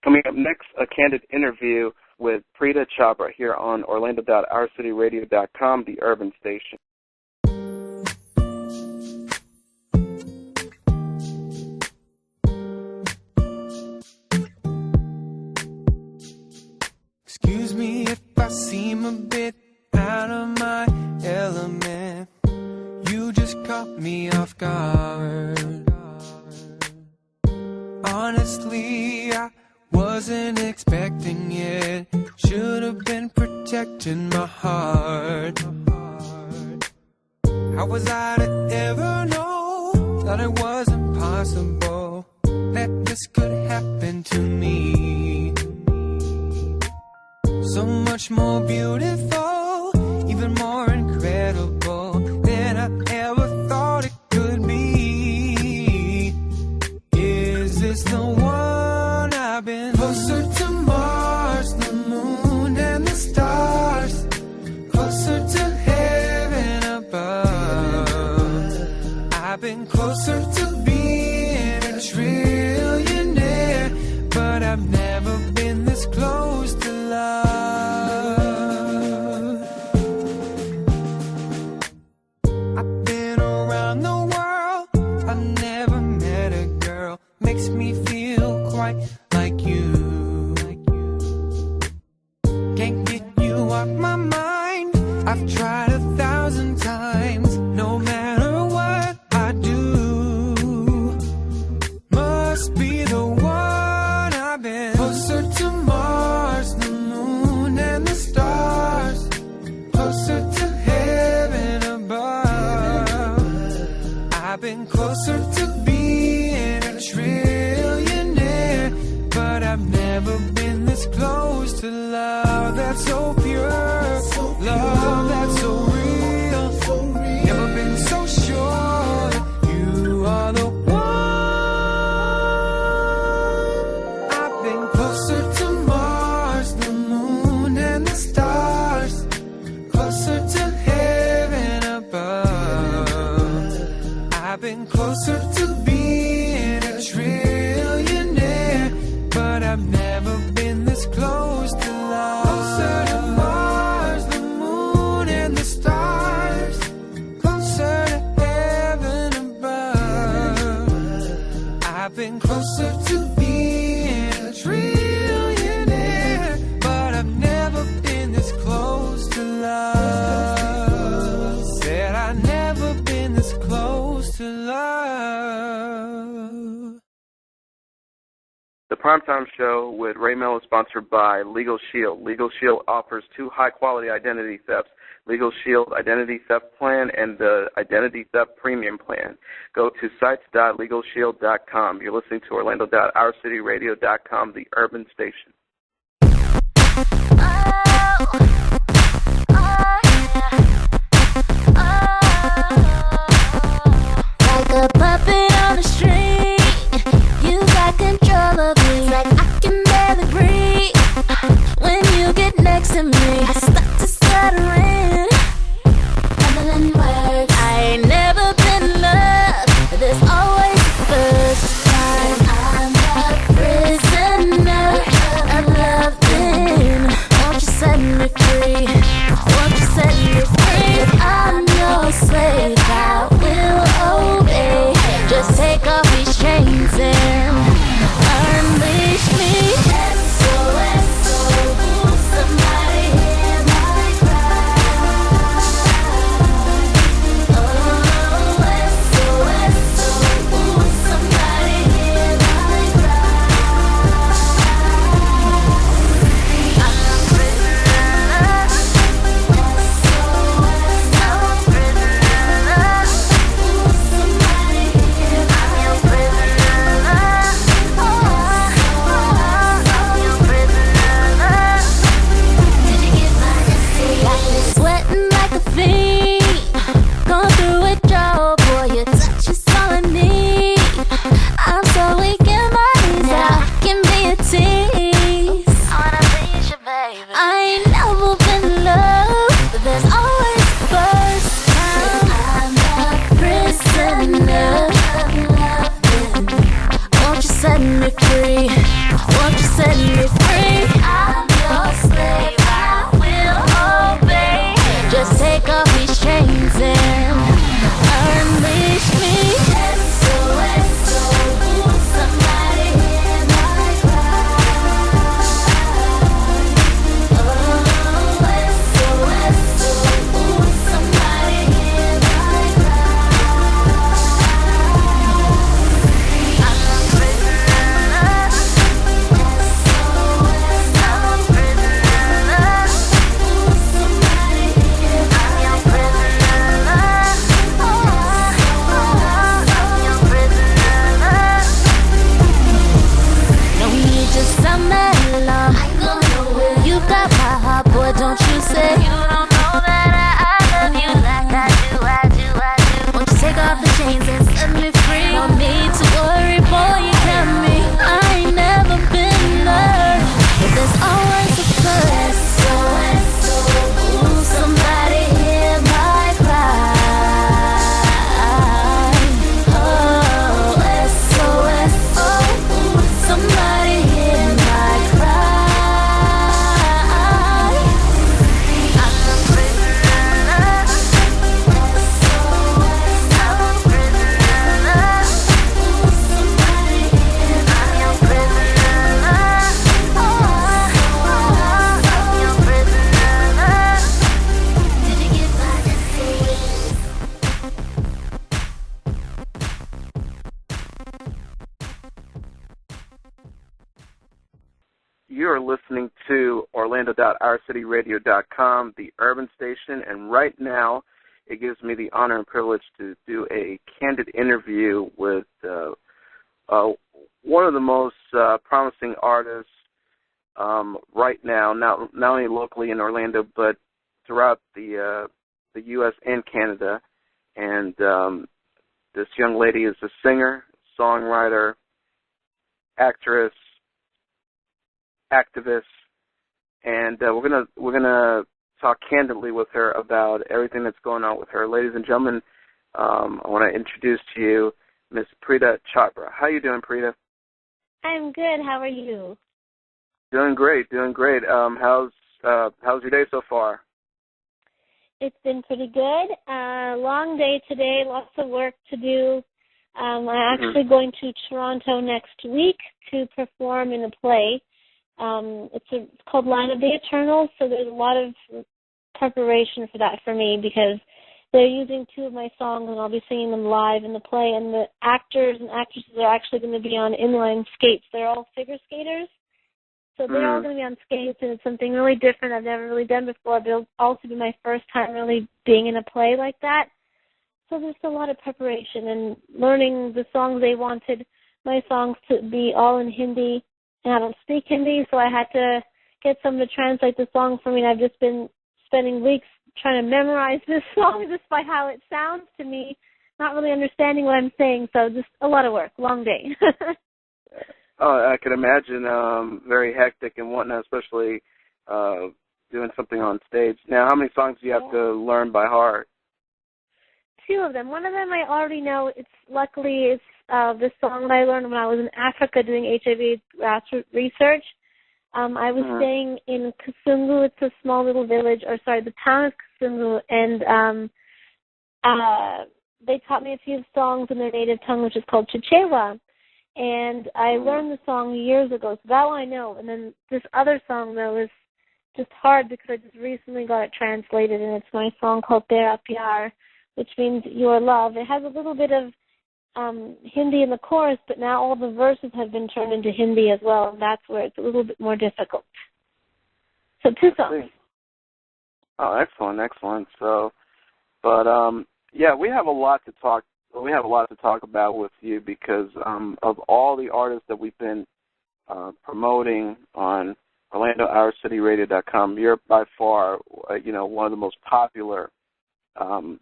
Coming up next, a candid interview with Prita Chhabra here on orlandoourcityradio.com, the urban station. Excuse me if I seem a bit out of my element. You just caught me off guard. Honestly, I wasn't expecting it. Should have been protecting my heart. How was I to ever know that it wasn't possible that this could happen to me? So much more beautiful, even more incredible than I ever thought it could be. Is this the one I've been? Closer to Mars, the moon and the stars, closer to heaven above. I've been closer to being a trillionaire, but I've never been this close to love. I've been around the world, I never met a girl makes me feel quite like you. Can't get you off my mind, I've tried 1,000 times. No matter what I do, must be the one I've been. Closer to Mars, the moon and the stars, closer to heaven above. I've been closer to being a trillionaire, but I've never been this close to love that's so pure, love that's so real. Never been so sure that you are the one. I've been closer to Mars, the moon and the stars, closer to heaven above. I've been closer to being a trillionaire, but I've never been this close to love. Closer to Mars, the moon and the stars, closer to heaven above. I've been closer to being a trillionaire, but I've never been this close to love. Said I've never been this close to love. The Primetime Show with Ray Mel is sponsored by Legal Shield. Legal Shield offers 2 high-quality identity thefts, Legal Shield Identity Theft Plan and the Identity Theft Premium Plan. Go to sites.legalshield.com. You're listening to orlando.ourcityradio.com, the urban station. Like a puppet on the string, you got control of me. Like I can barely breathe when you get next to me. I start to stuttering, mumbling words. I ain't never been in love, but there's always the first time. I'm a prisoner of loving. Won't you set me free? Won't you set me free? I'm your slave, I will obey. Just take off these chains and unleash me. SOS, somebody hear my cry. Oh, SOS, somebody hear my cry. I'm a prisoner. SOS, I'm a prisoner. Somebody hear my cry. I'm your prisoner. Oh, I'm your prisoner. Did you get my receipt? Got me sweating like a fiend, going through withdrawal, boy, your touch is all I need. I'm so weak in my knees, I can be a tease. I wanna please you, baby. I ain't never been in love, but there's always the first time. I'm a prisoner of loving. Won't you set me free? Won't you set set me free. I'm your slave, I will obey. Just take off these chains and unleash me. SOS, ooh, somebody hear my cry. Oh, SOS, ooh, somebody hear my cry. I'm a prisoner. SOS, I'm a prisoner. Ooh, somebody hear my cry. I'm your prisoner. I'm your prisoner. No need to sound that long. You got my heart, boy, don't you say. You don't know that I love you like I do. Won't you take off the chains and set me free? No need to worry, boy, you got me. I ain't never been loved, but there's always a first. Ooh, somebody hear my cry. Oh, SOS, ooh, somebody hear my cry. I'm a prisoner. SOS, I'm a prisoner. Ooh, somebody hear my cry. I'm your prisoner. I'm your prisoner. Did you get my SOS? You're listening to orlando.ourcityradio.com, the urban station, and right now it gives me the honor and privilege to do a candid interview with one of the most promising artists right now, not only locally in Orlando, but throughout the U.S. and Canada. And this young lady is a singer, songwriter, actress, activist, and we're gonna talk candidly with her about everything that's going on with her. Ladies and gentlemen, I want to introduce to you Miss Prita Chhabra. How you doing, Prita? I'm good. How are you? Doing great. How's your day so far? It's been pretty good. Long day today, lots of work to do. I'm actually going to Toronto next week to perform in a play. It's called Line of the Eternals, so there's a lot of preparation for that for me because they're using two of my songs and I'll be singing them live in the play, and the actors and actresses are actually going to be on inline skates. They're all figure skaters, so they're all going to be on skates, and it's something really different I've never really done before. It'll also be my first time really being in a play like that. So there's a lot of preparation and learning the songs. They wanted my songs to be all in Hindi, and I don't speak Hindi, so I had to get someone to translate the song for me, and I've just been spending weeks trying to memorize this song just by how it sounds to me, not really understanding what I'm saying, so just a lot of work, long day. Oh, I can imagine very hectic and whatnot, especially doing something on stage. Now, how many songs do you have to learn by heart? Two of them. One of them I already know. It's this song that I learned when I was in Africa doing HIV research. I was staying in Kasungu. It's a small little village, the town of Kasungu, and they taught me a few songs in their native tongue, which is called Chichewa. And I learned the song years ago, so that one I know. And then this other song, though, is just hard because I just recently got it translated, and it's my song called Tera Pyar, which means your love. It has a little bit of Hindi in the chorus, but now all the verses have been turned into Hindi as well, and that's where it's a little bit more difficult. So two songs. Oh, excellent. So, but yeah, we have a lot to talk about with you because of all the artists that we've been promoting on orlandoourcityradio.com. You're by far, one of the most popular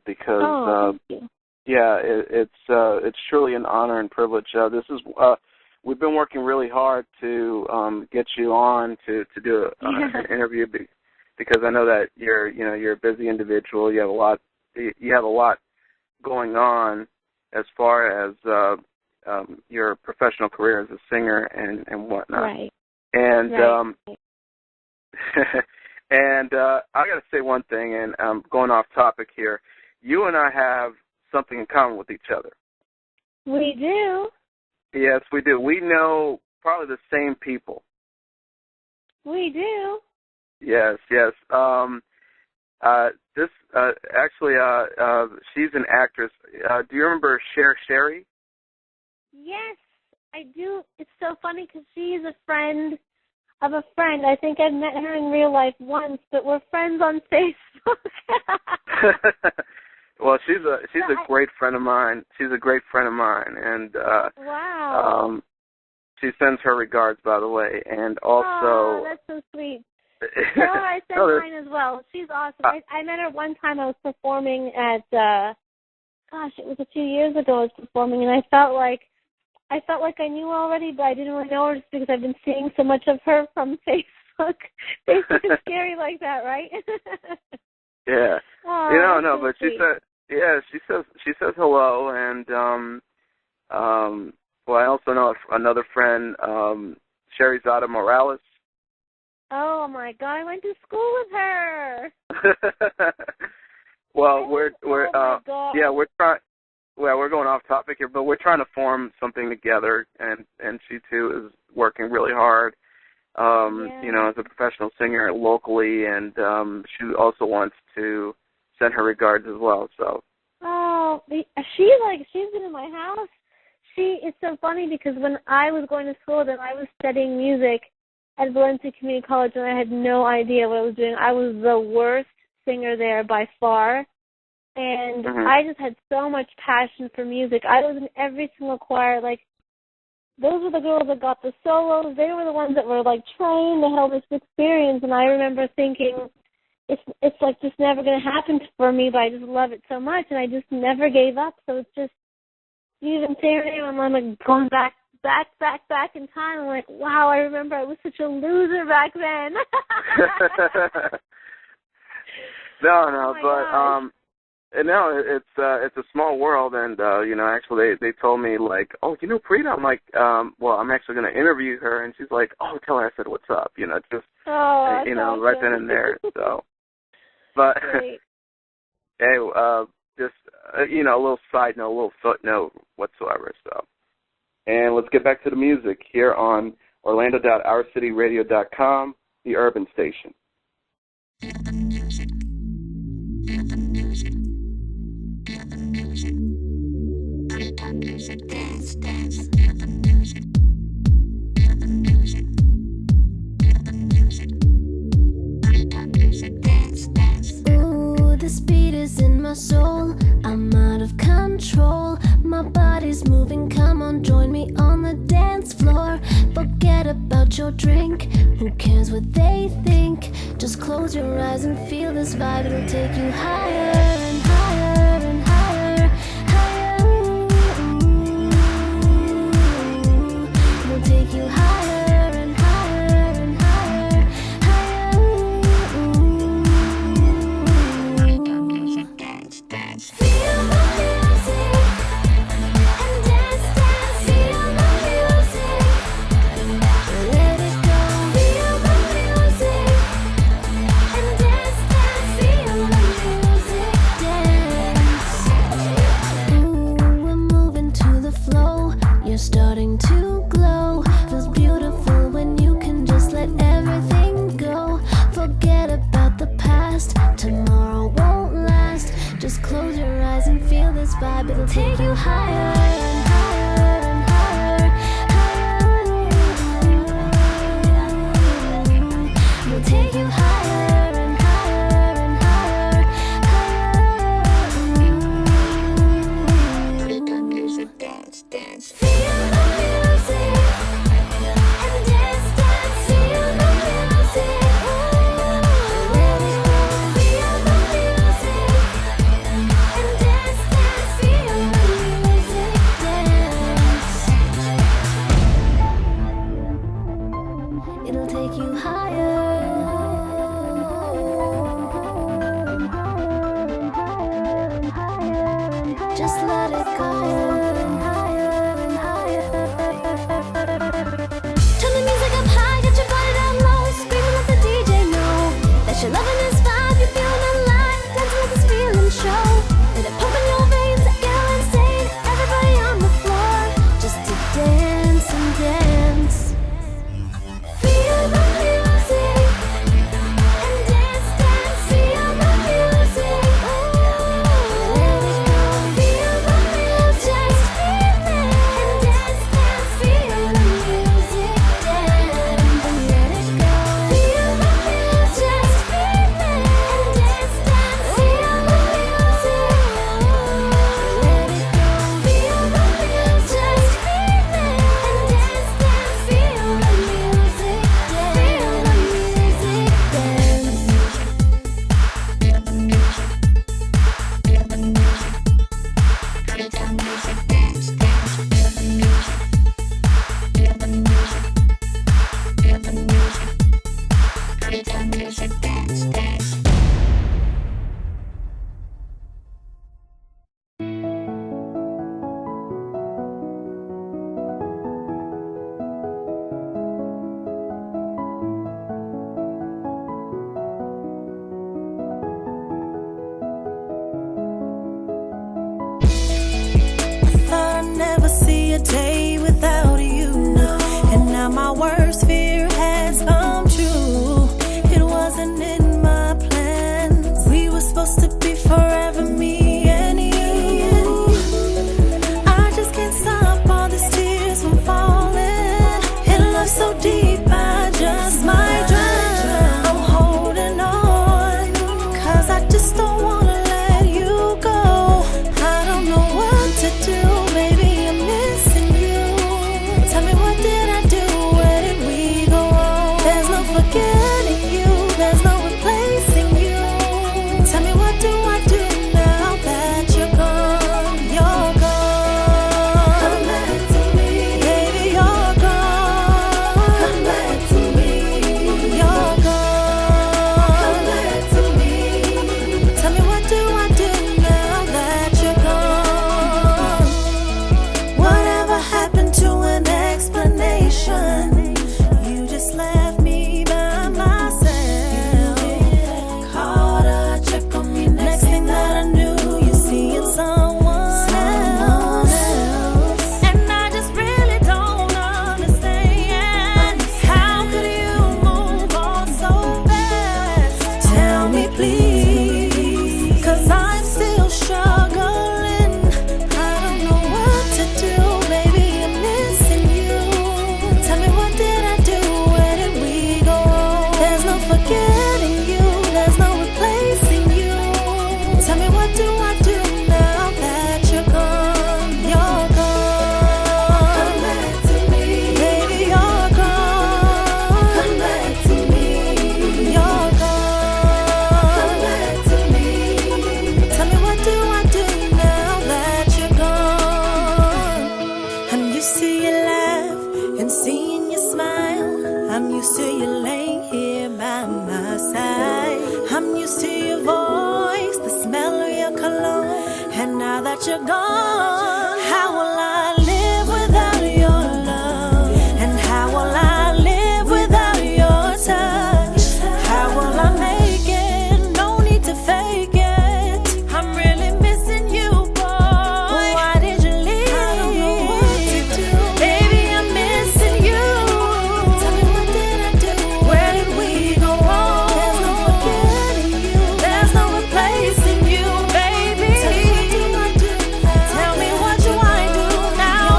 because yeah, it's truly an honor and privilege. We've been working really hard to get you on to do an interview because I know that you're a busy individual. You have a lot going on as far as your professional career as a singer and whatnot. Right. And right. and I got to say one thing, and I'm going off topic here. You and I have something in common with each other. We do. Yes, we do. We know probably the same people. We do. Yes. This actually, she's an actress. Do you remember Sherry? Yes, I do. It's so funny because she's a friend of a friend. I think I've met her in real life once, but we're friends on Facebook. Well, she's a great friend of mine. She's a great friend of mine, and wow. She sends her regards, by the way, and also. Oh, that's so sweet. Tell her I sent mine as well. She's awesome. I met her one time. I was performing at, it was a few years ago. I was performing, and I felt like I knew her already, but I didn't really know her just because I've been seeing so much of her from Facebook. Facebook is scary like that, right? Yeah. Oh, no, so but sweet. she says hello, and well, I also know another friend, Sherry Zada Morales. Oh my God! I went to school with her. Well, we're going off topic here, but we're trying to form something together, and she too is working really hard. As a professional singer locally, and she also wants to send her regards as well. So. Oh, she's been in my house. It's so funny because when I was going to school, then I was studying music at Valencia Community College, and I had no idea what I was doing. I was the worst singer there by far, and I just had so much passion for music. I was in every single choir. Like, those were the girls that got the solos. They were the ones that were, like, trained. They had all this experience, and I remember thinking, it's like just never going to happen for me, but I just love it so much, and I just never gave up. So it's just, you even say her name, I'm like going back in time. I'm like, wow, I remember I was such a loser back then. No, it's a small world, and actually they told me, like, oh, you know Prita? I'm like, well, I'm actually going to interview her, and she's like, oh, tell her I said what's up, just awesome. right then and there. So, but hey, just a little side note, a little footnote whatsoever. So, and let's get back to the music here on orlando.ourcityradio.com, the Urban Station. Ooh, this beat is in my soul. I'm out of control. My body's moving. Come on, join me on the dance floor. Forget about your drink. Who cares what they think? Just close your eyes and feel this vibe. It'll take you higher and higher and higher, higher. It'll take you higher and higher and higher, higher. Feel the music and dance, dance. Feel the music, let it go. Feel the music and dance, dance. Feel the music, dance. Ooh, we're moving to the flow. You're starting to glow. Feels beautiful when you can just let everything go. Forget about the past. Tomorrow won't last. Just close your eyes and feel this vibe. It'll take you higher and higher and higher, higher. It'll take you higher and higher and higher, higher. Dance, dance. Feel the music and dance, dance. Feel the music. Let it go. Feel the music and dance, dance. Feel the music, dance. It'll take you higher. Just let it go. Turn the music up high, get your Day without you, and now my worst fear has come true. It wasn't in my plans. We were supposed to be forever, me and you. I just can't stop all these tears from falling. In love so deep, I just might drown. I'm holding on, 'cause I just don't wanna let you go. I don't know what to do, baby. Tell me, what did I do? Where did we go wrong? There's no forgetting you, there's no replacing you. Tell me, what do I do now that you're gone? You're gone. Come back to me, baby, you're gone. Come back to me, you're gone. Come back to me. Tell me, what do I do now that you're gone? Whatever happened to an explanation? You just left me by myself. Called her, check on me. Next thing that I knew, you seeing someone else. And I just really don't understand. How could you move on so fast? Tell me, please, 'cause I'm still struggling. I don't know what to do, baby. I'm missing you. Tell me, what did I do? Where did we go wrong? There's no forgetting you, there's no replacing you. Tell me, what do I do now that you're gone? You're gone. Come back to me, baby, you're gone. Come back to me, you're gone. Come back to me. Tell me, what do I do now that you're gone? I'm used to your laugh and seeing you smile. I'm used to you laying here by my side. I'm used to your voice, the smell of your cologne. And now that you're gone, how will I live without your love? And how will I live without your touch? How will I make it? No need to fake it. I'm really missing you, boy. Why did you leave? I don't know what to do, baby. I'm missing you. Tell me, what did I do? Where did we go wrong? There's no forgetting you, there's no replacing you, baby. Tell me, what do I do now?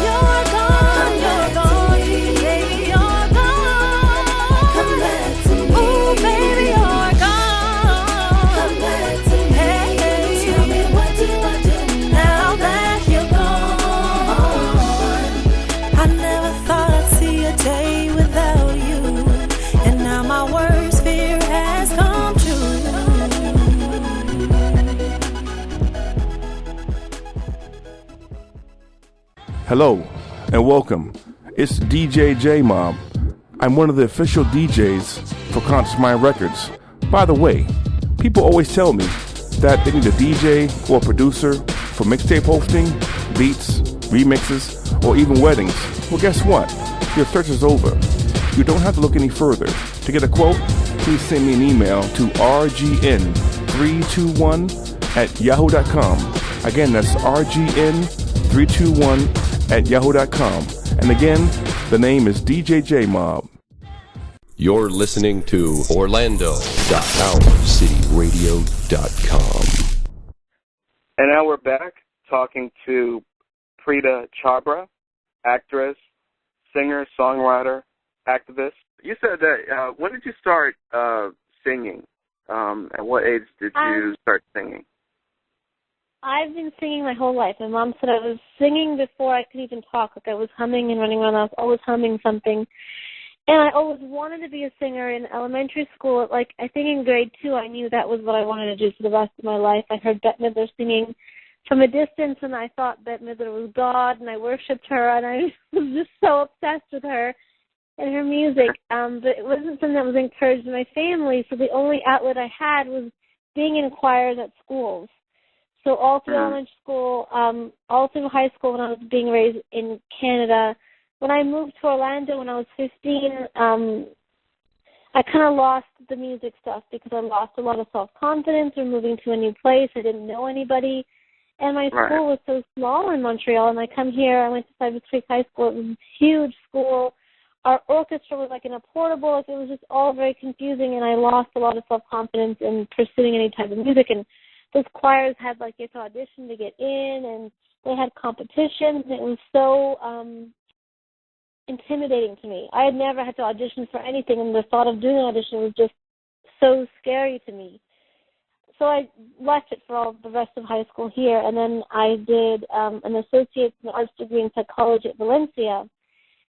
You're gone, you're gone, baby, you're gone. Come back to me. Ooh, baby, you're gone. Come back to me. Hey, tell me, what do I do now that you're gone? I never thought I'd see a day without you, and now my worst fear has come true. Hello and welcome. It's DJ J-Mob. I'm one of the official DJs for Conscious Mind Records. By the way, people always tell me that they need a DJ or a producer for mixtape hosting, beats, remixes, or even weddings. Well, guess what? Your search is over. You don't have to look any further. To get a quote, please send me an email to rgn321@yahoo.com. Again, that's rgn321@yahoo.com. And again, the name is DJ J-Mob. You're listening to orlandoourcityradio.com. And now we're back talking to Prita Chhabra, actress, singer, songwriter, activist. You said that, when did you start singing? At what age did you start singing? I've been singing my whole life. My mom said I was singing before I could even talk. Like I was humming and running around. I was always humming something. And I always wanted to be a singer in elementary school. Like I think in grade 2, I knew that was what I wanted to do for the rest of my life. I heard Bette Midler singing from a distance, and I thought Bette Midler was God, and I worshipped her, and I was just so obsessed with her. and her music, but it wasn't something that was encouraged in my family, so the only outlet I had was being in choirs at schools. So all through elementary school, all through high school when I was being raised in Canada, when I moved to Orlando when I was 15, I kind of lost the music stuff because I lost a lot of self-confidence. We're moving to a new place. I didn't know anybody. And my school was so small in Montreal, and I come here, I went to Cypress Creek High School. It was a huge school. Our orchestra was like in a portable. It was just all very confusing, and I lost a lot of self-confidence in pursuing any type of music. And those choirs had, like, you had to audition to get in, and they had competitions, and it was so intimidating to me. I had never had to audition for anything, and the thought of doing an audition was just so scary to me. So I left it for all the rest of high school here, and then I did an associate's in arts degree in psychology at Valencia.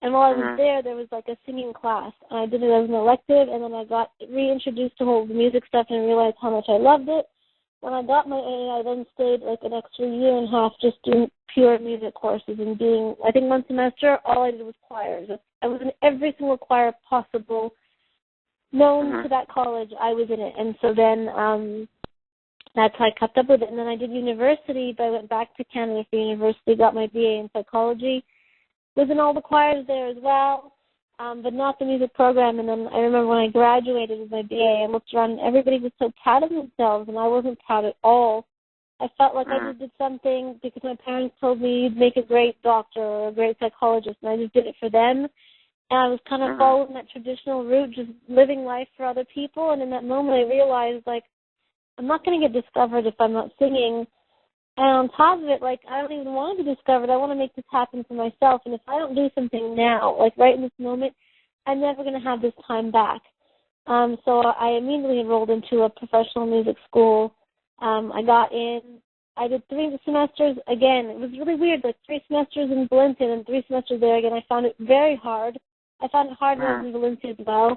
And while I was there was like a singing class. And I did it as an elective, and then I got reintroduced to whole music stuff and realized how much I loved it. When I got my AA, I then stayed like an extra year and a half just doing pure music courses and doing, I think one semester, all I did was choirs. I was in every single choir possible known to that college. I was in it. And so then that's how I kept up with it. And then I did university, but I went back to Canada for university, got my BA in psychology. Was in all the choirs there as well, but not the music program. And then I remember when I graduated with my BA, I looked around and everybody was so proud of themselves, and I wasn't proud at all. I felt like I just did something because my parents told me you'd make a great doctor or a great psychologist, and I just did it for them. And I was kind of following that traditional route, just living life for other people. And in that moment, I realized, like, I'm not going to get discovered if I'm not singing. And on top of it, like, I don't even want to be discovered. I want to make this happen for myself. And if I don't do something now, like right in this moment, I'm never going to have this time back. So I immediately enrolled into a professional music school. I got in. I did 3 semesters. Again, it was really weird, like 3 semesters in Valencia and 3 semesters there again. I found it very hard. I found it hard when I was in Valencia as well.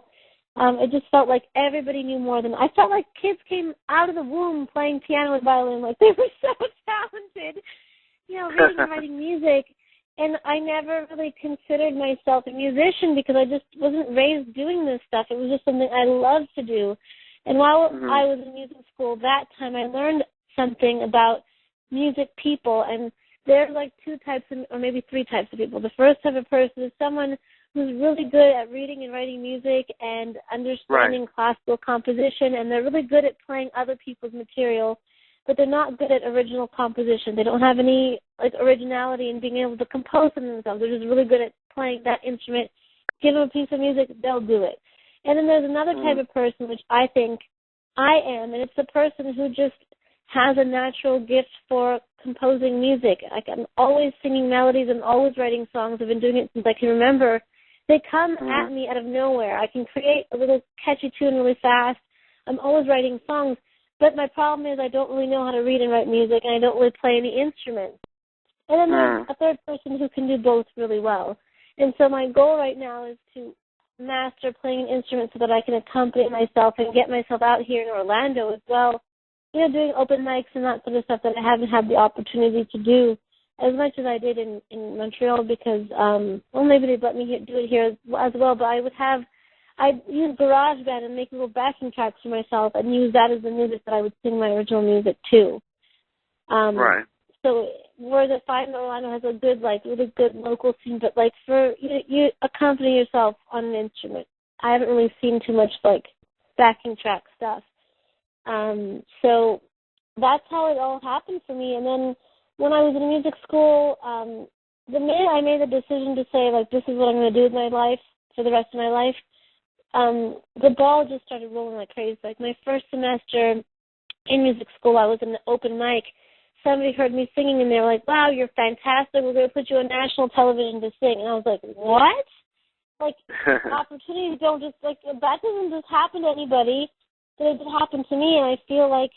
It just felt like everybody knew more than I felt like kids came out of the womb playing piano and violin, like they were so talented, you know, reading and writing music. And I never really considered myself a musician because I just wasn't raised doing this stuff. It was just something I loved to do. And while I was in music school that time, I learned something about music people. And there's like 2 types of, or maybe 3 types of people. The first type of person is someone who's really good at reading and writing music and understanding classical composition, and they're really good at playing other people's material, but they're not good at original composition. They don't have any like originality in being able to compose something themselves. They're just really good at playing that instrument. Give them a piece of music, they'll do it. And then there's another type of person, which I think I am, and it's the person who just has a natural gift for composing music. Like, I'm always singing melodies. I'm always writing songs. I've been doing it since I can remember. They come at me out of nowhere. I can create a little catchy tune really fast. I'm always writing songs. But my problem is I don't really know how to read and write music, and I don't really play any instruments. And then there's a third person who can do both really well. And so my goal right now is to master playing an instrument so that I can accompany myself and get myself out here in Orlando as well, you know, doing open mics and that sort of stuff that I haven't had the opportunity to do as much as I did in Montreal because, well, maybe they'd let me do it here as well, but I'd use GarageBand and make little backing tracks for myself and use that as the music that I would sing my original music to. So whereas I find Orlando has a good, like, really good local scene, but, like, for you accompany yourself on an instrument. I haven't really seen too much, like, backing track stuff. So that's how it all happened for me. And then when I was in music school, the minute I made the decision to say, like, this is what I'm going to do with my life for the rest of my life, the ball just started rolling like crazy. Like, my first semester in music school, I was in an open mic. Somebody heard me singing, and they were like, wow, you're fantastic. We're going to put you on national television to sing. And I was like, what? Like, opportunities don't just, like, that doesn't just happen to anybody. But it did happen to me, and I feel like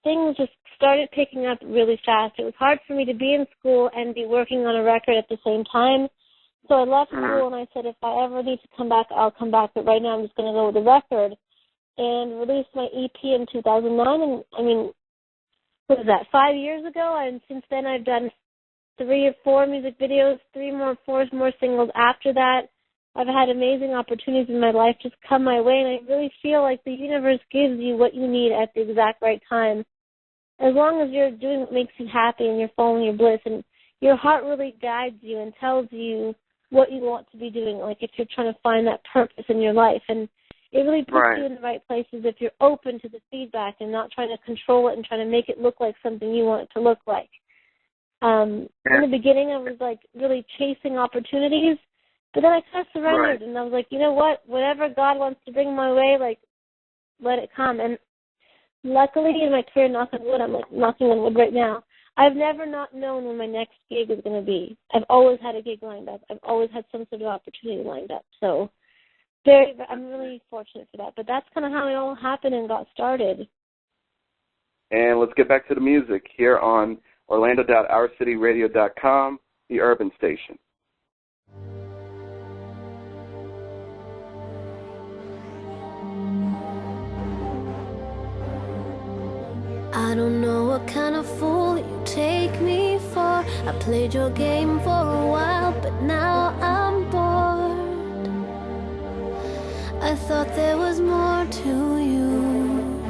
things just started picking up really fast. It was hard for me to be in school and be working on a record at the same time. So I left school, and I said, if I ever need to come back, I'll come back. But right now I'm just going to go with the record. And released my EP in 2009. And, I mean, what was that, 5 years ago? And since then I've done 3 or 4 music videos, 4 more singles after that. I've had amazing opportunities in my life just come my way, and I really feel like the universe gives you what you need at the exact right time. As long as you're doing what makes you happy and you're following your bliss, and your heart really guides you and tells you what you want to be doing, like if you're trying to find that purpose in your life. And it really puts you in the right places if you're open to the feedback and not trying to control it and trying to make it look like something you want it to look like. In the beginning, I was like really chasing opportunities, but then I kind of surrendered and I was like, you know what? Whatever God wants to bring my way, like, let it come. And luckily in my career, knock on wood, I'm like knocking on wood right now, I've never not known when my next gig is going to be. I've always had a gig lined up. I've always had some sort of opportunity lined up. So I'm really fortunate for that. But that's kind of how it all happened and got started. And let's get back to the music here on orlando.ourcityradio.com, the Urban Station. I don't know what kind of fool you take me for. I played your game for a while, but now I'm bored. I thought there was more to you.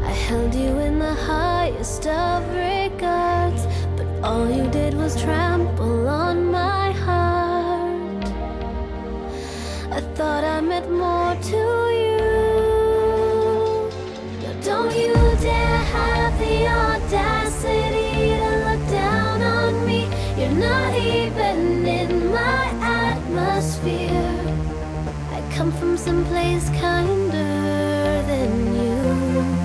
I held you in the highest of regards, but all you did was trample on my heart. I thought I meant more to you. Don't you dare have the audacity to look down on me. You're not even in my atmosphere. I come from someplace kinder than you.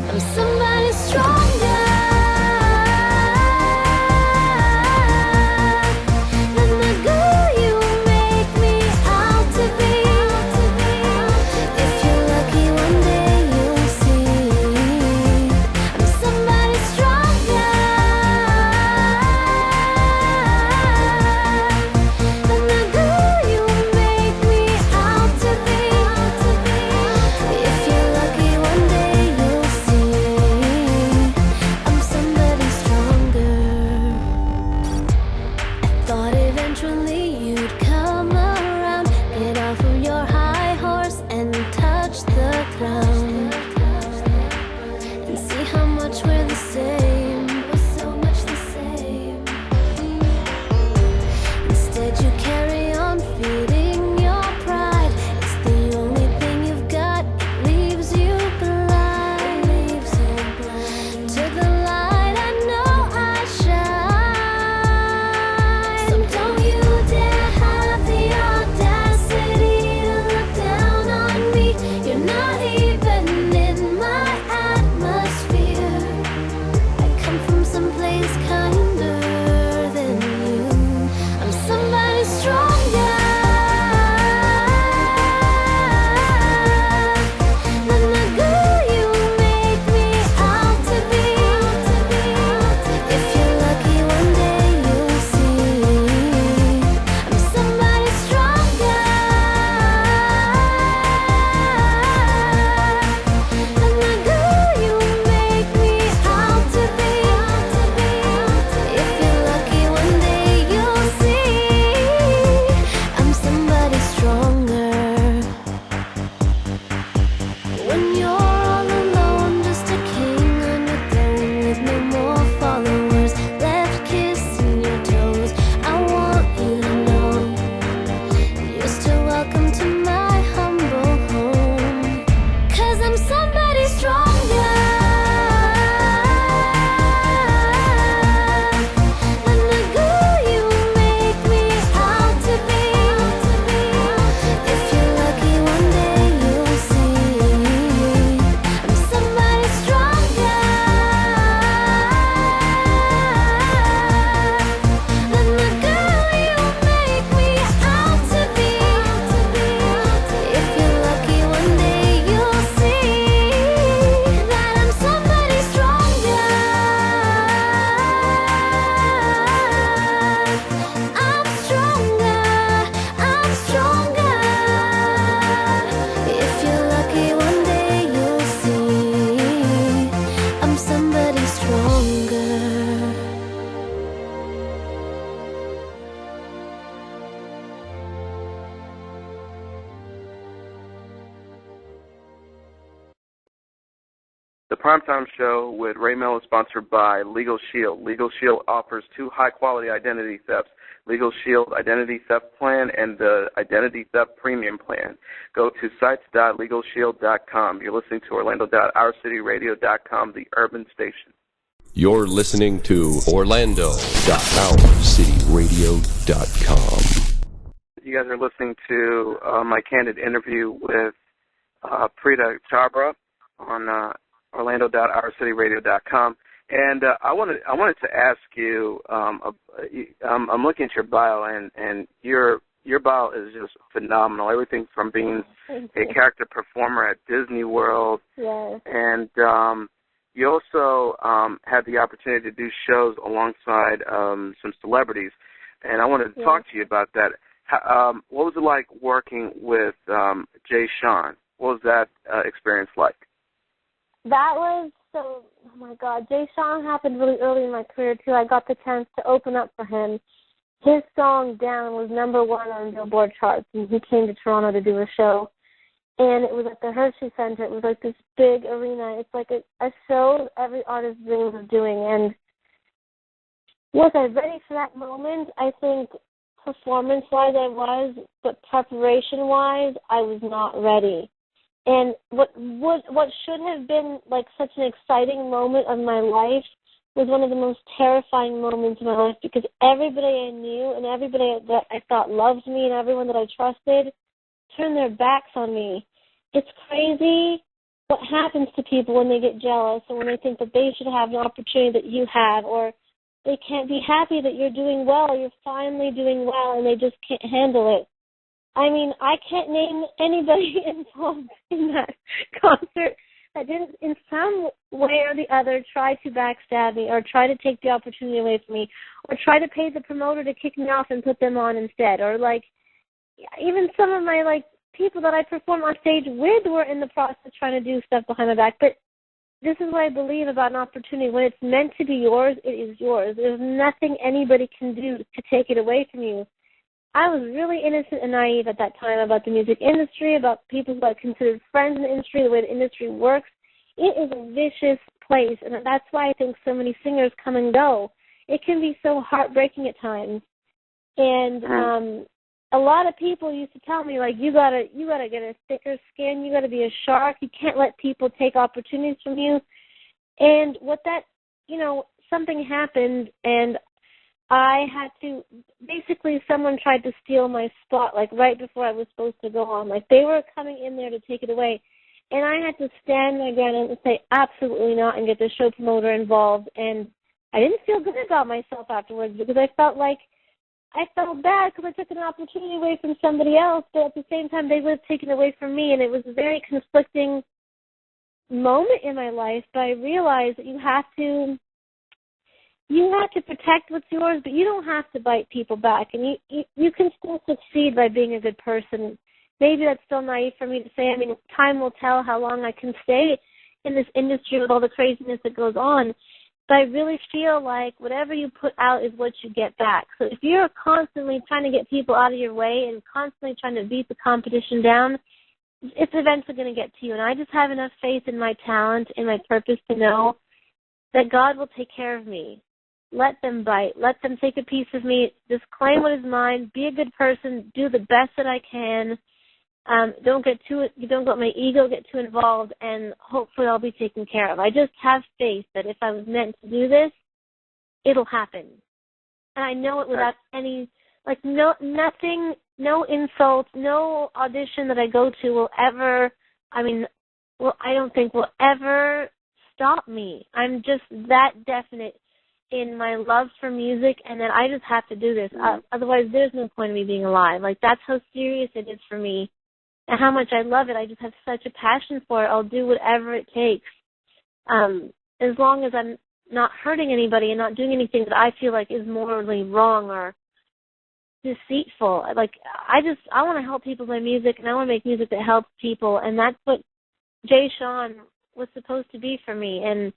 I'm somebody stronger than the girl you make me out to be. If you're lucky one day you'll see I'm somebody stronger than the girl you make me out to be. If you're lucky one day you'll see Primetime Show with Ray Mel is sponsored by Legal Shield. Legal Shield offers 2 high-quality identity thefts, Legal Shield Identity Theft Plan and the Identity Theft Premium Plan. Go to sites.legalshield.com. You're listening to orlando.ourcityradio.com, the urban station. You're listening to orlando.ourcityradio.com. You guys are listening to my candid interview with Prita Chhabra on orlando.ourcityradio.com. And I wanted to ask you. I'm looking at your bio, and your bio is just phenomenal. Everything from being a character performer at Disney World, yes. And you also had the opportunity to do shows alongside some celebrities. And I wanted to talk to you about that. What was it like working with Jay Sean? What was that experience like? That was so, oh my God, Jay Sean happened really early in my career too. I got the chance to open up for him. His song Down was #1 on Billboard charts, and he came to Toronto to do a show. And it was at the Hershey Center. It was like this big arena. It's like a show every artist dreams of doing. And was I ready for that moment? I think performance-wise I was, but preparation-wise I was not ready. And what should have been like such an exciting moment of my life was one of the most terrifying moments of my life, because everybody I knew and everybody that I thought loved me and everyone that I trusted turned their backs on me. It's crazy what happens to people when they get jealous or when they think that they should have an opportunity that you have, or they can't be happy that you're doing well or you're finally doing well and they just can't handle it. I mean, I can't name anybody involved in that concert that didn't, in some way or the other, try to backstab me or try to take the opportunity away from me or try to pay the promoter to kick me off and put them on instead. Or, like, even some of my, like, people that I perform on stage with were in the process trying to do stuff behind my back. But this is what I believe about an opportunity. When it's meant to be yours, it is yours. There's nothing anybody can do to take it away from you. I was really innocent and naive at that time about the music industry, about people who I considered friends in the industry, the way the industry works. It is a vicious place, and that's why I think so many singers come and go. It can be so heartbreaking at times. And a lot of people used to tell me, like, you gotta get a thicker skin, you gotta be a shark, you can't let people take opportunities from you. And what that, something happened, and I had to, basically someone tried to steal my spot, like right before I was supposed to go on. Like they were coming in there to take it away. And I had to stand my ground and say absolutely not and get the show promoter involved. And I didn't feel good about myself afterwards because I felt bad because I took an opportunity away from somebody else, but at the same time they would have taken it away from me. And it was a very conflicting moment in my life, but I realized that you have to protect what's yours, but you don't have to bite people back. And you can still succeed by being a good person. Maybe that's still naive for me to say. I mean, time will tell how long I can stay in this industry with all the craziness that goes on. But I really feel like whatever you put out is what you get back. So if you're constantly trying to get people out of your way and constantly trying to beat the competition down, it's eventually going to get to you. And I just have enough faith in my talent and my purpose to know that God will take care of me. Let them bite. Let them take a piece of me. Just claim what is mine. Be a good person. Do the best that I can. Don't let my ego get too involved, and hopefully I'll be taken care of. I just have faith that if I was meant to do this, it'll happen. And I know it without any, nothing, no insults, no audition that I go to will ever, I don't think will ever stop me. I'm just that definite in my love for music, and that I just have to do this. Otherwise, there's no point in me being alive. Like, that's how serious it is for me and how much I love it. I just have such a passion for it. I'll do whatever it takes, as long as I'm not hurting anybody and not doing anything that I feel like is morally wrong or deceitful. Like, I want to help people with my music, and I want to make music that helps people, and that's what Jay Sean was supposed to be for me. And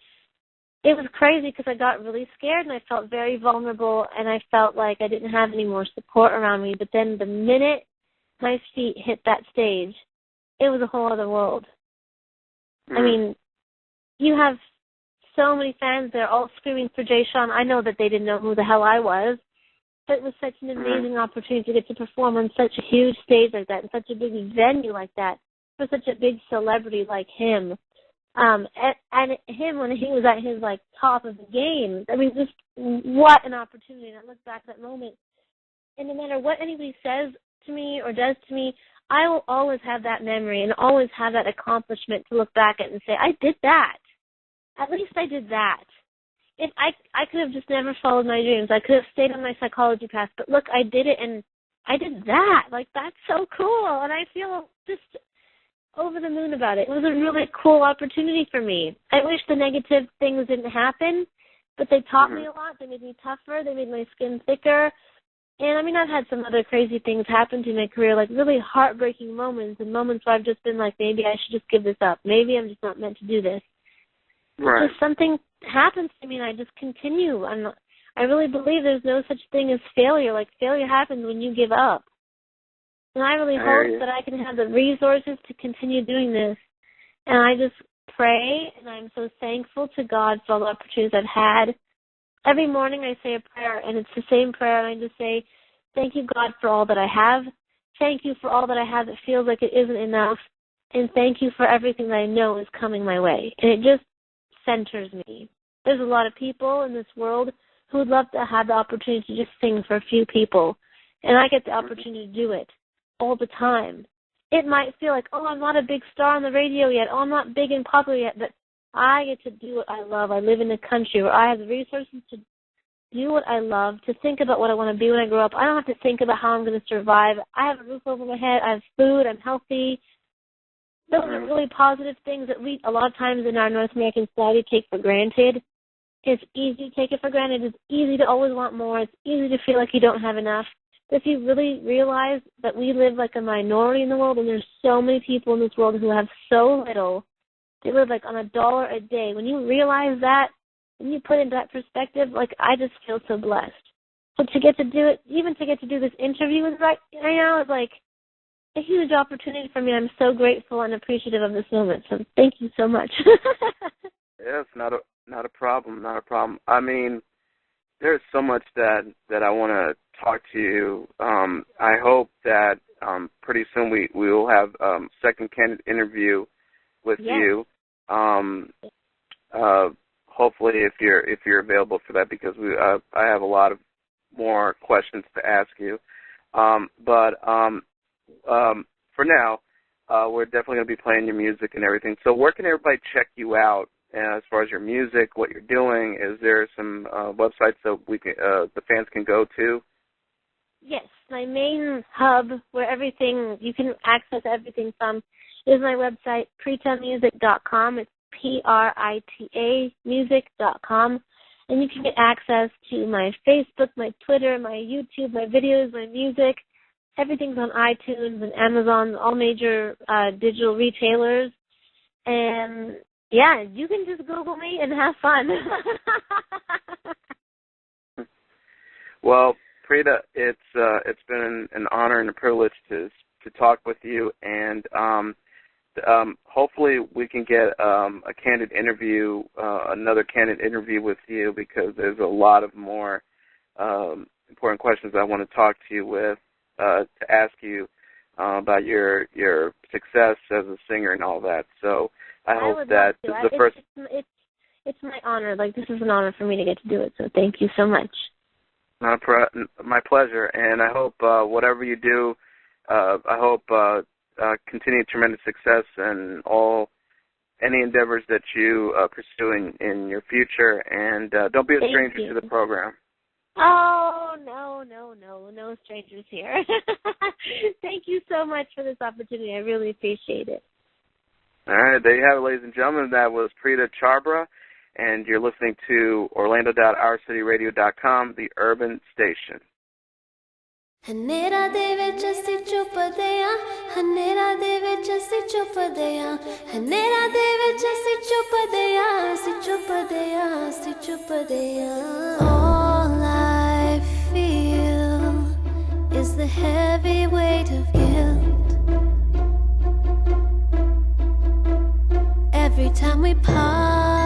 it was crazy because I got really scared and I felt very vulnerable and I felt like I didn't have any more support around me. But then the minute my feet hit that stage, it was a whole other world. I mean, you have so many fans there all screaming for Jay Sean. I know that they didn't know who the hell I was. But it was such an amazing opportunity to get to perform on such a huge stage like that, and such a big venue like that, for such a big celebrity like him. And him when he was at his, like, top of the game. I mean, just what an opportunity. And I look back at that moment, and no matter what anybody says to me or does to me, I will always have that memory and always have that accomplishment to look back at and say, I did that. At least I did that. If I could have just never followed my dreams. I could have stayed on my psychology path. But look, I did it, and I did that. Like, that's so cool. And I feel just over the moon about it. It was a really cool opportunity for me. I wish the negative things didn't happen, but they taught me a lot. They made me tougher. They made my skin thicker. And, I mean, I've had some other crazy things happen to my career, like really heartbreaking moments, and moments where I've just been like, maybe I should just give this up. Maybe I'm just not meant to do this. Right. Just something happens to me, and I just continue. I really believe there's no such thing as failure. Like, failure happens when you give up. And I really hope that I can have the resources to continue doing this. And I just pray, and I'm so thankful to God for all the opportunities I've had. Every morning I say a prayer, and it's the same prayer, and I just say, thank you, God, for all that I have. Thank you for all that I have that feels like it isn't enough. And thank you for everything that I know is coming my way. And it just centers me. There's a lot of people in this world who would love to have the opportunity to just sing for a few people. And I get the opportunity to do it all the time. It might feel like, oh, I'm not a big star on the radio yet. Oh, I'm not big and popular yet. But I get to do what I love. I live in a country where I have the resources to do what I love, to think about what I want to be when I grow up. I don't have to think about how I'm going to survive. I have a roof over my head. I have food. I'm healthy. Those are really positive things that we, a lot of times in our North American society, take for granted. It's easy to take it for granted. It's easy to always want more. It's easy to feel like you don't have enough. But if you really realize that we live like a minority in the world, and there's so many people in this world who have so little, they live like on $1 a day. When you realize that, when you put it into that perspective, like, I just feel so blessed. So to get to do it, even to get to do this interview with right now, is like a huge opportunity for me. I'm so grateful and appreciative of this moment. So thank you so much. Yes, not a problem. I mean, there's so much that I want to talk to you. I hope that pretty soon we will have second candidate interview with you. Hopefully, if you're available for that, because I have a lot of more questions to ask you. But for now, we're definitely going to be playing your music and everything. So where can everybody check you out as far as your music, what you're doing? Is there some websites that we can, the fans can go to? Yes, my main hub where everything, you can access everything from, is my website, pritamusic.com. It's Prita music.com. And you can get access to my Facebook, my Twitter, my YouTube, my videos, my music. Everything's on iTunes and Amazon, all major digital retailers. And, yeah, you can just Google me and have fun. Well, Prita, it's been an honor and a privilege to talk with you, and hopefully we can get a candid interview, another candid interview with you, because there's a lot of more important questions I want to talk to you with, to ask you about your success as a singer and all that. So I hope that this is the first. It's my honor. Like, this is an honor for me to get to do it. So thank you so much. My pleasure, and I hope whatever you do, I hope continue tremendous success in any endeavors that you pursue in your future, and don't be a stranger to the program. Oh, no strangers here. Thank you so much for this opportunity. I really appreciate it. All right, there you have it, ladies and gentlemen. That was Prita Chhabra, and you're listening to orlandoourcityradio.com, the urban station. ਹਨੇਰਾ ਦੇ ਵਿੱਚ ਅਸੀਂ ਚੁੱਪਦੇ ਆਂ ਹਨੇਰਾ ਦੇ ਵਿੱਚ ਅਸੀਂ ਚੁੱਪਦੇ ਆਂ ਹਨੇਰਾ ਦੇ ਵਿੱਚ ਅਸੀਂ ਚੁੱਪਦੇ ਆਂ ਅਸੀਂ ਚੁੱਪਦੇ ਆਂ ਅਸੀਂ ਚੁੱਪਦੇ ਆਂ All I feel is the heavy weight of guilt Every time we part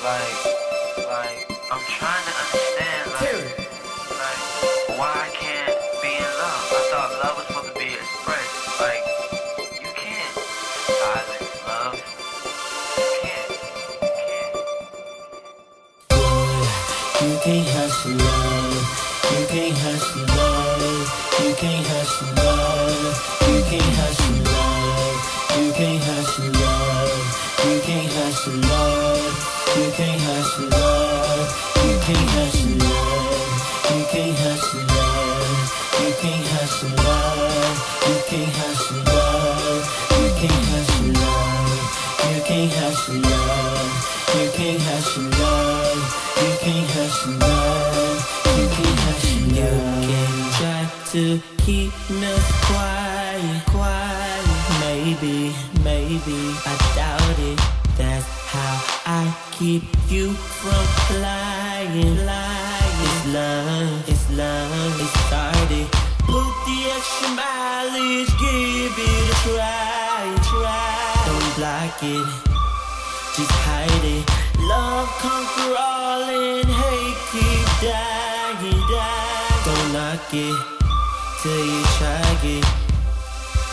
Like, I'm trying to understand, like, why I can't be in love. I thought love was supposed to be expressed. Like, you can't silence love. You can't. You can't hush love. You can't hush love. You can't hush love. You can't hush love. You can't hush love. You can't hush love. You can't hush love. You can't hush love. You can't hush love. You can't hush love. You can't hush love. You can't hush love. You can't hush love. You can't hush love. You can't hush love. You can't hush love. You can try to keep me quiet. Maybe I doubt it. That's how I keep you from flying. It's love, it started. Put the extra mileage, give it a try. Don't block it, just hide it. Love conquer all and hate keep dying. Don't knock it till you try it.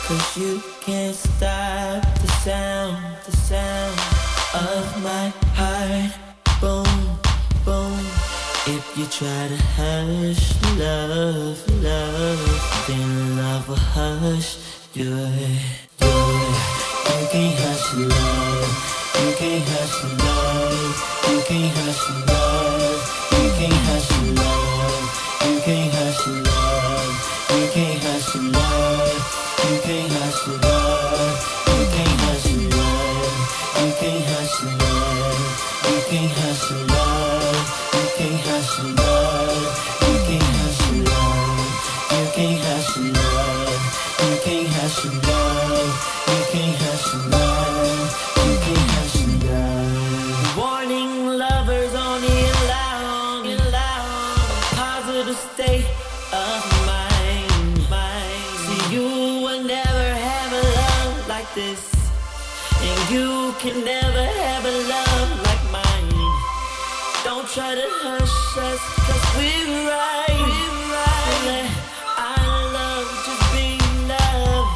'Cause you can't stop the sound of my heart. Boom, boom. If you try to hush love, then love will hush yours. You can't hush love. You can't hush love. You can't hush love. You can't hush love. You can't hush love. You can't hush love. You can't hush love. You can't hush love. You can't hush love. You can't hush love. You can't hush love. You can't hush love. You can't hush love. You can't hush love. You can't hush love. You can't hush love. Warning lovers only allow positive state of mind. See, you will never have a love like this, and you can never have a love like mine. Don't try to hush us, 'cause we're right. Let our love just be love.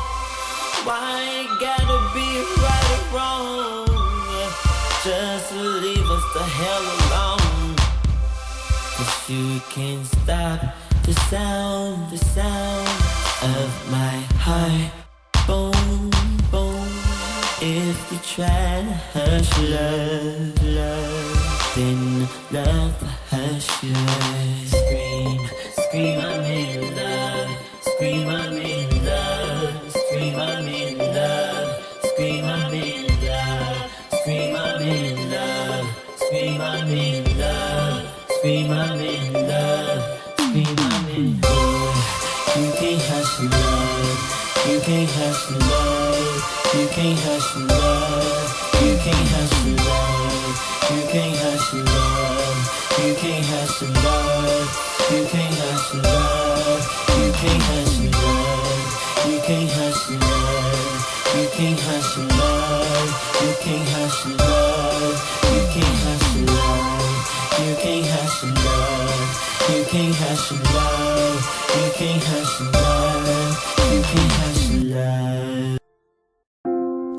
Why it gotta be right or wrong? Just leave us the hell alone. 'Cause you can't stop the sound of my heart. Boom, boom. If you try to hush love, then love will hush yours. Scream, I'm in love. Scream, I'm in love. Scream, I'm in love. Scream, I'm in love. Scream, I'm in love. Scream, I'm in love. Scream, I'm in love. Scream, I'm in love. You can't hush love. You can't hush love. You can't hush love. You can't hush love. You can't hush love. You can't hush love. You can't hush love. You can't hush love. You can't hush love. You can't hush love. You can't hush love. You can't hush love. You can't hush love. You can't hush love. You can't hush love. You can't hush love.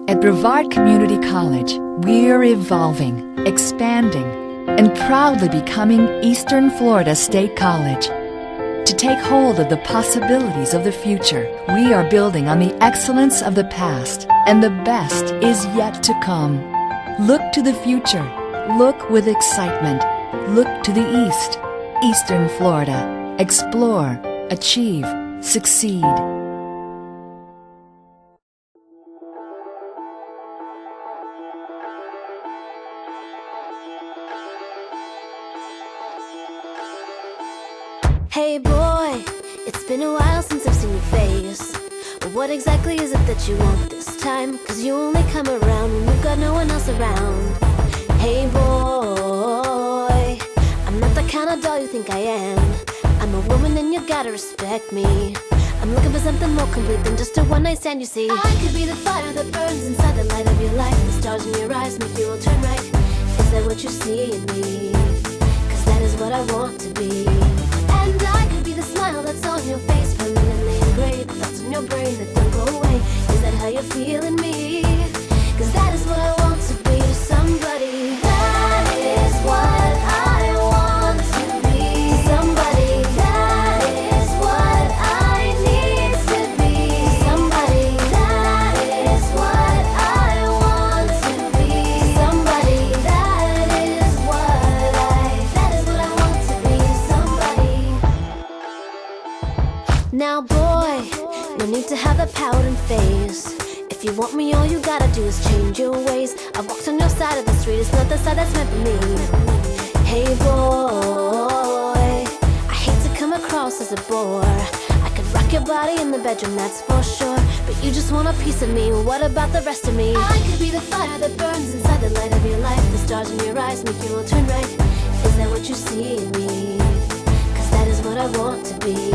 At Brevard Community College, we're evolving, expanding, and proudly becoming Eastern Florida State College. To take hold of the possibilities of the future, we are building on the excellence of the past, and the best is yet to come. Look to the future. Look with excitement. Look to the east. Eastern Florida. Explore, achieve, succeed. Hey boy, it's been a while since I've seen your face. What exactly is it that you want this time? 'Cause you only come around when you've got no one else around. Hey boy, I'm not the kind of doll you think I am. I'm a woman and you gotta respect me. I'm looking for something more complete than just a one-night stand, you see. I could be the fire that burns inside the light of your life. The stars in your eyes make you all turn right. It's that what you see in me? Cause that is what I want to be. And I could be the smile that's on your face, permanently engraved, the thoughts in your brain that don't go away. Is that how you're feeling me? Cause that is what I want to be to somebody. That is what I want to be. Somebody. That is what I need to be. Somebody. That is what I want to be. Somebody. That is what I want to be. Somebody. Now boy, no need to have that pouting face. If you want me, all you gotta do is change your ways. I've walked on your side of the street, it's not the side that's meant for me. Hey boy, I hate to come across as a bore. I could rock your body in the bedroom, that's for sure. But you just want a piece of me, what about the rest of me? I could be the fire that burns inside the light of your life. The stars in your eyes make you all turn right. Is that what you see in me? Cause that is what I want to be.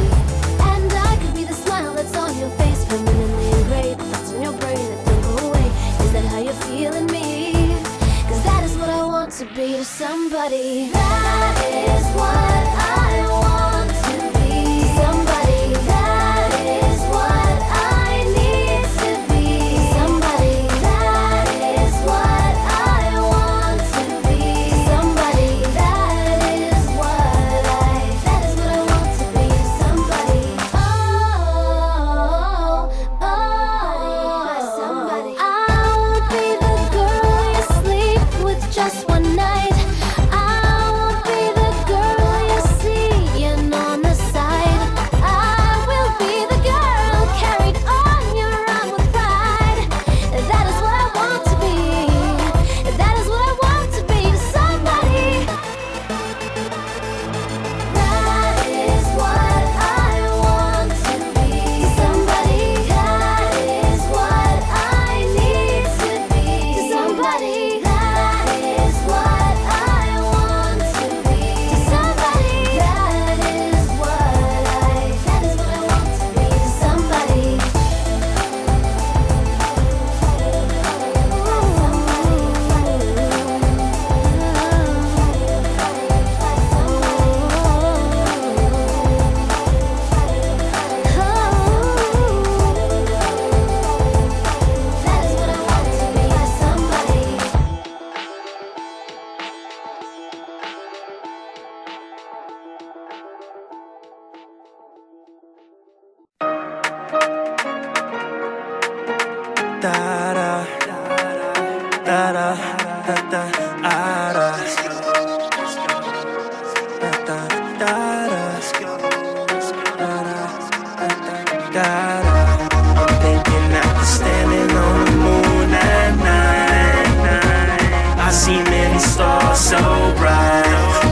And I could be the smile that's on your face, permanently engraved, thoughts in your brain that don't go away. Is that how you're feeling me? Cause that is what I want to be to somebody. That is what I want to be. Somebody. That is what I need to be. Somebody. That is what I want to be. Somebody. That is what I want to be to somebody. Somebody. I won't be the girl you sleep with just one night. I won't be the girl you seeing on the side. I will be the girl carried on your arm with pride. That is what I want to be. That is what I want to be to somebody. That is what I want to be. Somebody. That is what I need to be. Somebody. That is what I want to be. Somebody. That is what I want to be. Somebody. That is what I want to be to somebody. Da da da da da da ah, da da da da. I'm thinking after standing on the moon at night, I see many stars so bright.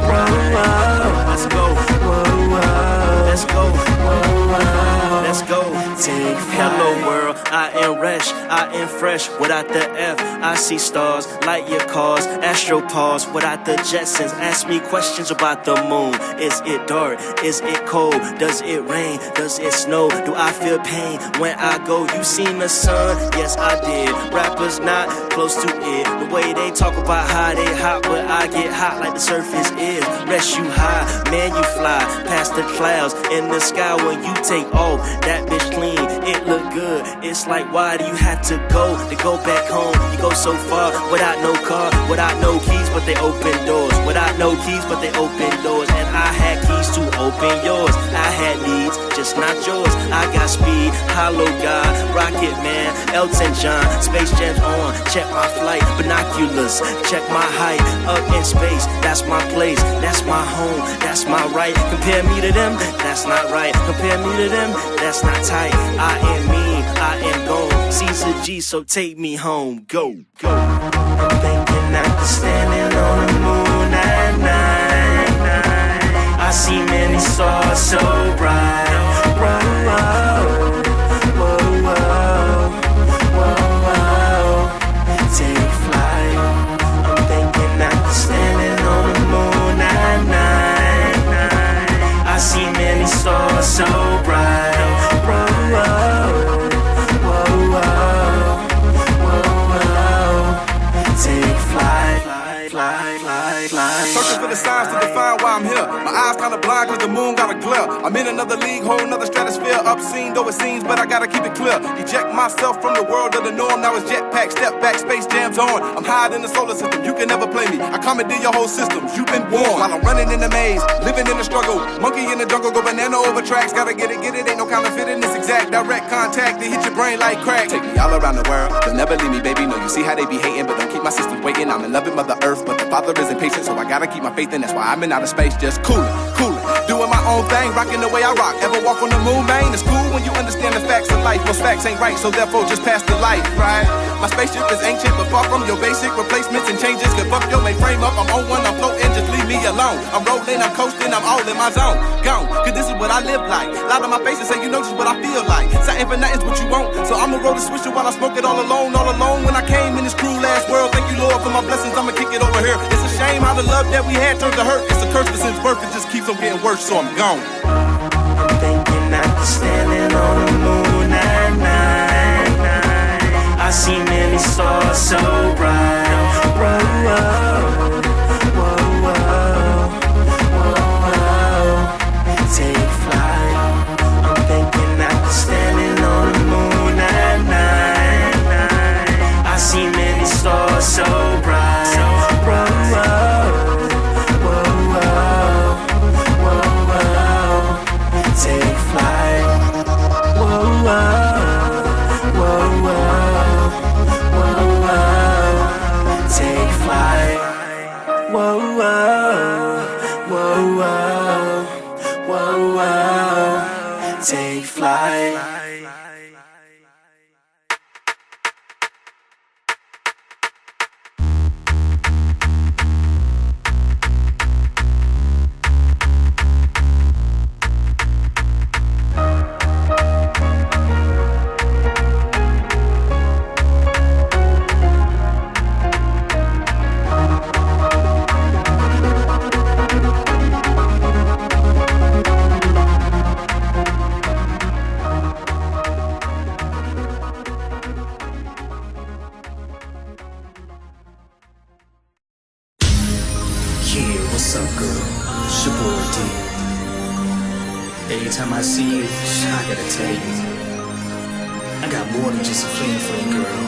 Whoa, whoa, let's go. Whoa, whoa, let's go. Whoa, whoa, let's go. Take flight. Hello world, I am Resh, I am fresh without the F. I see stars, light your cars, astropause without the Jetsons. Ask me questions about the moon. Is it dark? Is it cold? Does it rain? Does it snow? Do I feel pain when I go? You seen the sun? Yes, I did. Rappers not close to it. The way they talk about how they hot, but I get hot like the surface is. Rest you high, man, you fly past the clouds in the sky when you take off. That bitch clean, it look good. It's like, why do you have to go back home? You go so far without no car, without no keys, but they open doors. Without no keys, but they open doors. And I had keys to open yours. I had needs, just not yours. I got speed, hollow God, Rocket Man, Elton John, Space Jam's on. Check my flight, binoculars, check my height. Up in space, that's my place, that's my home, that's my right. Compare me to them, that's not right. Compare me to them, that's not tight. I am mean, I am gone. Caesar G, so take me home. Go, go. I'm thinking after standing on the moon at night, I see many stars so bright. Whoa, whoa, whoa, whoa, whoa, whoa. Take flight. I'm thinking after standing on the moon at night, I see many stars so bright. Whoa, whoa, whoa, whoa, whoa, whoa. Take flight, fly, fly. the signs to define why I'm here. My eyes kinda blind cause the moon got a glare. I'm in another league, whole nother stratosphere. Obscene though it seems, but I gotta keep it clear. Eject myself from the world of the norm. Now it's jetpack, step back, space jams on. I'm higher in the solar system, you can never play me. I commandeer your whole systems, you've been warned. While I'm running in the maze, living in the struggle. Monkey in the jungle, go banana over tracks. Gotta get it, ain't no counterfeiting. This exact direct contact, they hit your brain like crack. Take me all around the world, they'll never leave me, baby. No, you see how they be hating, but don't keep my systems waiting. I'm in love with Mother Earth, but the Father isn't patient, so I gotta keep my faith in. That's why I'm in outer space, just coolin', doing my own thing, rocking the way I rock. Ever walk on the moon, man? It's cool when you understand the facts of life. Most facts ain't right, so therefore just pass the light, right? My spaceship is ancient, but far from your basic replacements and changes. Could fuck your mainframe up. I'm on one, I'm floating, just leave me alone. I'm rolling, I'm coasting, I'm all in my zone. Gone, cause this is what I live like. A lot of my faces say you know just what I feel like. Something for nothing's what you want, so I'ma roll the switcher while I smoke it all alone. When I came in this cruel ass world, thank you Lord for my blessings, I'ma kick it over here. It's a shame how the love that we had turns to hurt. It's a curse, but since birth it just keeps on getting worse, so I'm gone. I'm thinking after standing on the moon at night, I see many stars so bright. Whoa, whoa, whoa, whoa, whoa, whoa. Take flight. I'm thinking after standing on the moon at night, I see many stars so bright. Whoa, whoa, whoa, whoa, whoa, whoa. Take flight. Whoa, whoa, whoa, whoa, whoa. Take flight. Whoa, whoa, whoa, whoa, whoa. Take flight. Anytime I see you, I gotta tell you, I got more than just a fling fling, girl.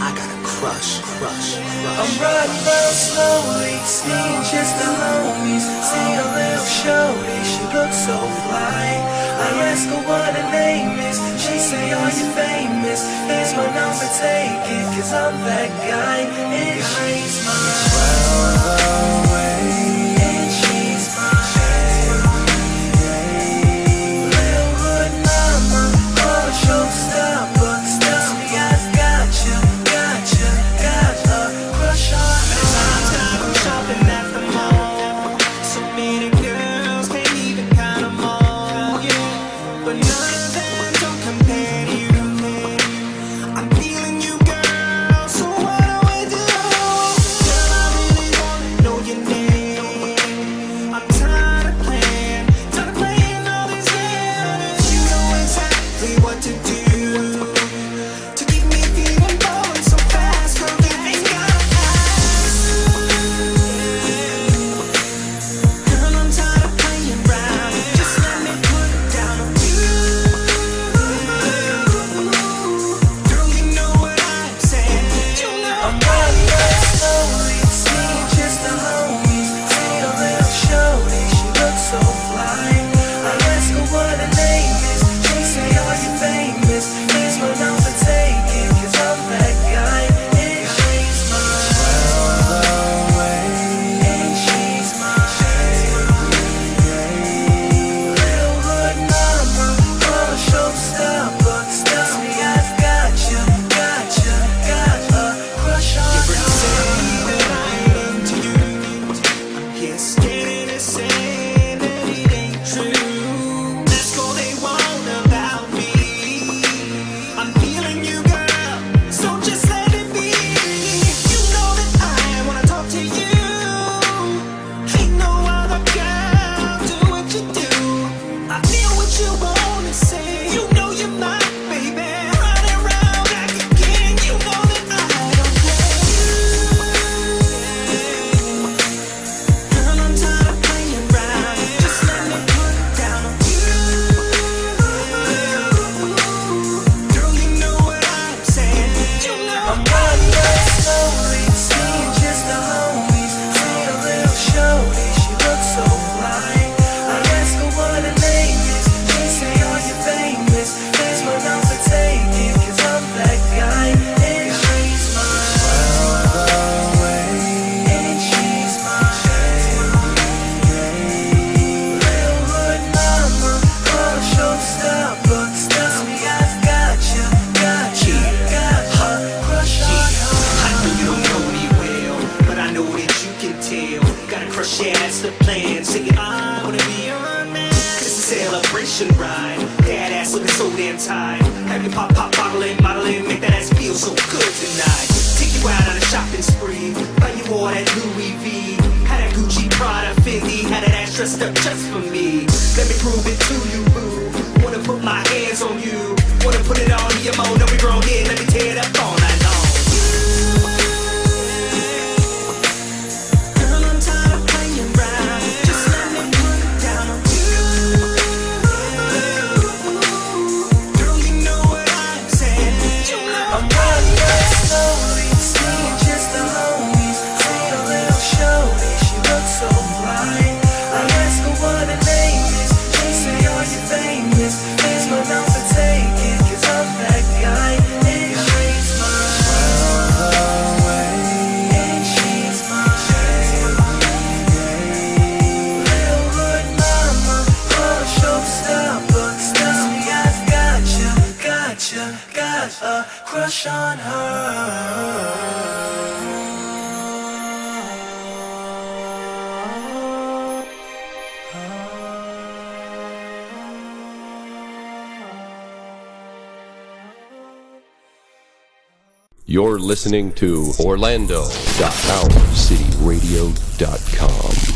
I got a crush. I'm riding down slowly, seeing just the homies. See a little shorty, she looks so fly. I ask her what her name is, she say, are you famous? Here's my number, take it, cause I'm that guy. And she's mine. Well away. And she's mine. Showstopper, tell me I've got you, got a crush on her. I'm shopping at the mall. So many girls can't even count them all, yeah. But none of them don't compare to you. I'm feeling you, girl, so what do I do? Girl, I really wanna know damn time. Have you pop, bottling, modeling, make that ass feel so good tonight. Take you out on a shopping spree, buy you all that Louis V. Had that Gucci, Prada, Fendi, had that ass dressed up just for me. Let me prove it to you, boo. Wanna put my hands on you, wanna put it on your mode. Now we grown here, let me tear it up all night long. Girl, I'm tired of playing around. Just let me put it down on you. Girl, you know what I'm saying. I'm running out slowly, seeing just the homies. See a little shorty, she looks so blind. I ask her what her name is. She say, are you famous? Here's my number, take it, 'cause I'm that guy. And she's mine. And she's mine. Little hood mama, oh showstopper. Tell me I've got a crush on her. You're listening to orlandoourcityradio.com.